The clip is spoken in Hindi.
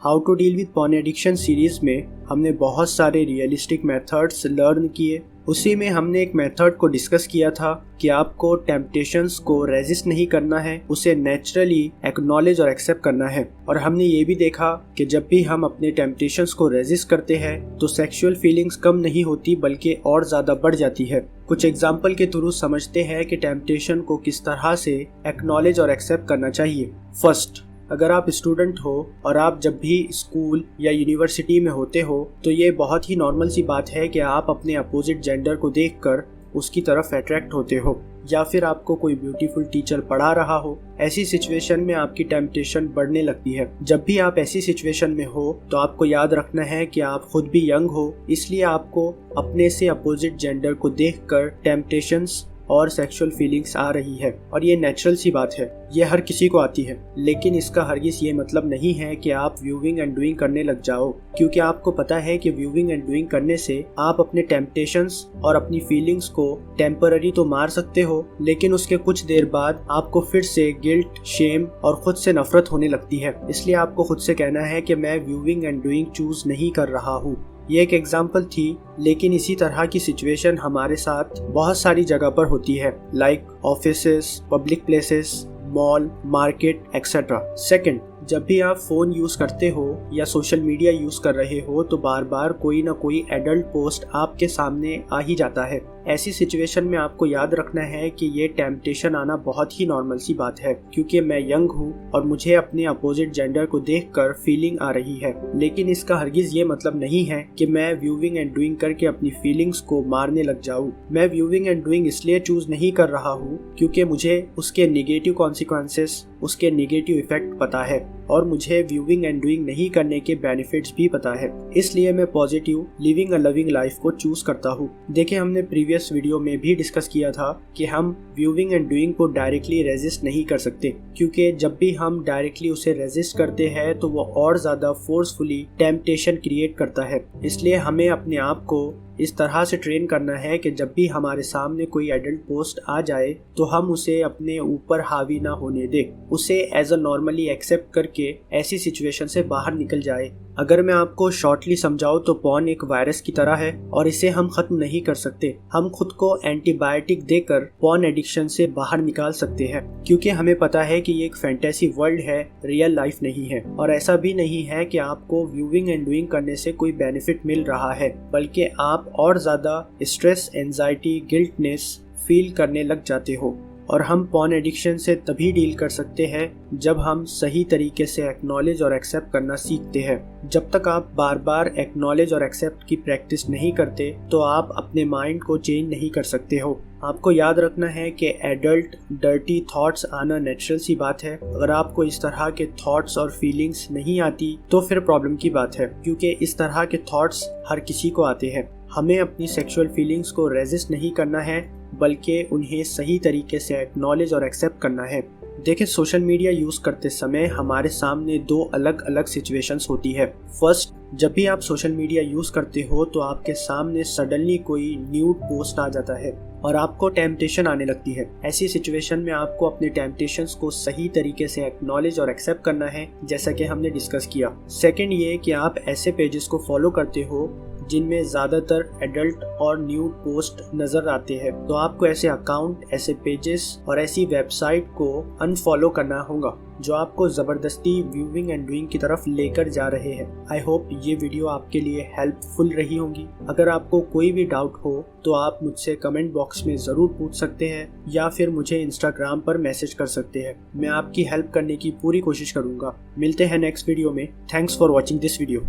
How to deal with porn addiction series में हमने बहुत सारे रियलिस्टिक मेथड्स लर्न किए। उसी में हमने एक मेथड को डिस्कस किया था कि आपको टेम्पटेशंस को रेजिस्ट नहीं करना है, उसे नेचुरली एक्नॉलेज और एक्सेप्ट करना है। और हमने ये भी देखा कि जब भी हम अपने टेम्पटेशंस को रेजिस्ट करते हैं तो सेक्सुअल फीलिंग्स कम नहीं होती बल्कि और ज़्यादा बढ़ जाती है। कुछ एग्जाम्पल के थ्रू समझते हैं कि टेम्पटेशन को किस तरह से एक्नॉलेज और एक्सेप्ट करना चाहिए। फर्स्ट, अगर आप स्टूडेंट हो और आप जब भी स्कूल या यूनिवर्सिटी में होते हो तो ये बहुत ही नॉर्मल सी बात है कि आप अपने अपोजिट जेंडर को देखकर उसकी तरफ अट्रैक्ट होते हो, या फिर आपको कोई ब्यूटीफुल टीचर पढ़ा रहा हो। ऐसी सिचुएशन में आपकी टेम्पटेशन बढ़ने लगती है। जब भी आप ऐसी सिचुएशन में हो तो आपको याद रखना है कि आप खुद भी यंग हो, इसलिए आपको अपने से अपोजिट जेंडर को देखकर टेम्पटेशंस और सेक्सुअल फीलिंग्स आ रही है, और ये नेचुरल सी बात है, ये हर किसी को आती है। लेकिन इसका हरगिज ये मतलब नहीं है कि आप व्यूइंग एंड डूइंग करने लग जाओ, क्योंकि आपको पता है कि व्यूइंग एंड डूइंग करने से आप अपने टेम्पटेशंस और अपनी फीलिंग्स को टेम्पररी तो मार सकते हो, लेकिन उसके कुछ देर बाद आपको फिर से गिल्ट, शेम और खुद से नफरत होने लगती है। इसलिए आपको खुद से कहना है कि मैं व्यूइंग एंड डूइंग चूज नहीं कर रहा हूँ। ये एक एग्जाम्पल थी, लेकिन इसी तरह की सिचुएशन हमारे साथ बहुत सारी जगह पर होती है, like offices, public places, mall, market etcetera. Second, जब भी आप फोन यूज करते हो या सोशल मीडिया यूज कर रहे हो तो बार बार कोई ना कोई एडल्ट पोस्ट आपके सामने आ ही जाता है। ऐसी सिचुएशन में आपको याद रखना है कि ये टेम्पटेशन आना बहुत ही नॉर्मल सी बात है, क्योंकि मैं यंग हूँ और मुझे अपने अपोजिट जेंडर को देखकर फीलिंग आ रही है। लेकिन इसका हरगिज ये मतलब नहीं है कि मैं व्यूइंग एंड डूइंग करके अपनी फीलिंग्स को मारने लग जाऊँ। मैं व्यूइंग एंड डूइंग इसलिए चूज नहीं कर रहा हूँ क्योंकि मुझे उसके नेगेटिव कॉन्सिक्वेंसेस, उसके नेगेटिव इफेक्ट पता है, और मुझे व्यूइंग एंड डूइंग नहीं करने के बेनिफिट्स भी पता है। इसलिए मैं positive living a loving life को चूज करता हूँ। देखिए, हमने प्रीवियस वीडियो में भी डिस्कस किया था कि हम व्यूइंग एंड डूइंग को डायरेक्टली रेजिस्ट नहीं कर सकते, क्योंकि जब भी हम डायरेक्टली उसे रेजिस्ट करते हैं तो वो और ज्यादा फोर्सफुली टेम्पटेशन क्रिएट करता है। इसलिए हमें अपने आप को इस तरह से ट्रेन करना है कि जब भी हमारे सामने कोई एडल्ट पोस्ट आ जाए तो हम उसे अपने ऊपर हावी ना होने दें, उसे एज अ नॉर्मली एक्सेप्ट करके ऐसी सिचुएशन से बाहर निकल जाए। अगर मैं आपको शॉर्टली समझाऊं तो पॉर्न एक वायरस की तरह है और इसे हम खत्म नहीं कर सकते। हम खुद को एंटीबायोटिक देकर पॉर्न एडिक्शन से बाहर निकाल सकते हैं, क्योंकि हमें पता है कि ये एक फैंटेसी वर्ल्ड है, रियल लाइफ नहीं है। और ऐसा भी नहीं है कि आपको व्यूइंग एंड डूइंग करने से कोई बेनिफिट मिल रहा है, बल्कि आप और ज्यादा स्ट्रेस, एंजाइटी, गिल्टनेस फील करने लग जाते हो। और हम पॉर्न एडिक्शन से तभी डील कर सकते हैं जब हम सही तरीके से एक्नॉलेज और एक्सेप्ट करना सीखते हैं। जब तक आप बार बार एक्नॉलेज और एक्सेप्ट की प्रैक्टिस नहीं करते तो आप अपने माइंड को चेंज नहीं कर सकते हो। आपको याद रखना है कि एडल्ट डर्टी थॉट्स आना नेचुरल सी बात है। अगर आपको इस तरह के थॉट्स और फीलिंग्स नहीं आती तो फिर प्रॉब्लम की बात है, क्योंकि इस तरह के थॉट्स हर किसी को आते हैं। हमें अपनी सेक्सुअल फीलिंग्स को रेजिस्ट नहीं करना है, बल्कि उन्हें सही तरीके से एक्नॉलेज और एक्सेप्ट करना है। देखिए, सोशल मीडिया यूज करते समय हमारे सामने दो अलग अलग सिचुएशंस होती है। फर्स्ट, जब भी आप सोशल मीडिया यूज करते हो तो आपके सामने सडनली कोई न्यूड पोस्ट आ जाता है और आपको टेम्पटेशन आने लगती है। ऐसी सिचुएशन में आपको अपने टेम्पटेशंस को सही तरीके से एक्नॉलेज और एक्सेप्ट करना है, जैसा कि हमने डिस्कस किया। सेकंड ये कि आप ऐसे पेजेस को फॉलो करते हो जिनमें ज़्यादातर एडल्ट और न्यूड पोस्ट नज़र आते हैं, तो आपको ऐसे अकाउंट, ऐसे पेजेस और ऐसी वेबसाइट को अनफॉलो करना होगा जो आपको ज़बरदस्ती व्यूइंग एंड डूइंग की तरफ लेकर जा रहे हैं। आई होप ये वीडियो आपके लिए हेल्पफुल रही होंगी। अगर आपको कोई भी डाउट हो तो आप मुझसे कमेंट बॉक्स में ज़रूर पूछ सकते हैं, या फिर मुझे इंस्टाग्राम पर मैसेज कर सकते हैं। मैं आपकी हेल्प करने की पूरी कोशिश करूँगा। मिलते हैं नेक्स्ट वीडियो में। Thanks for watching this video.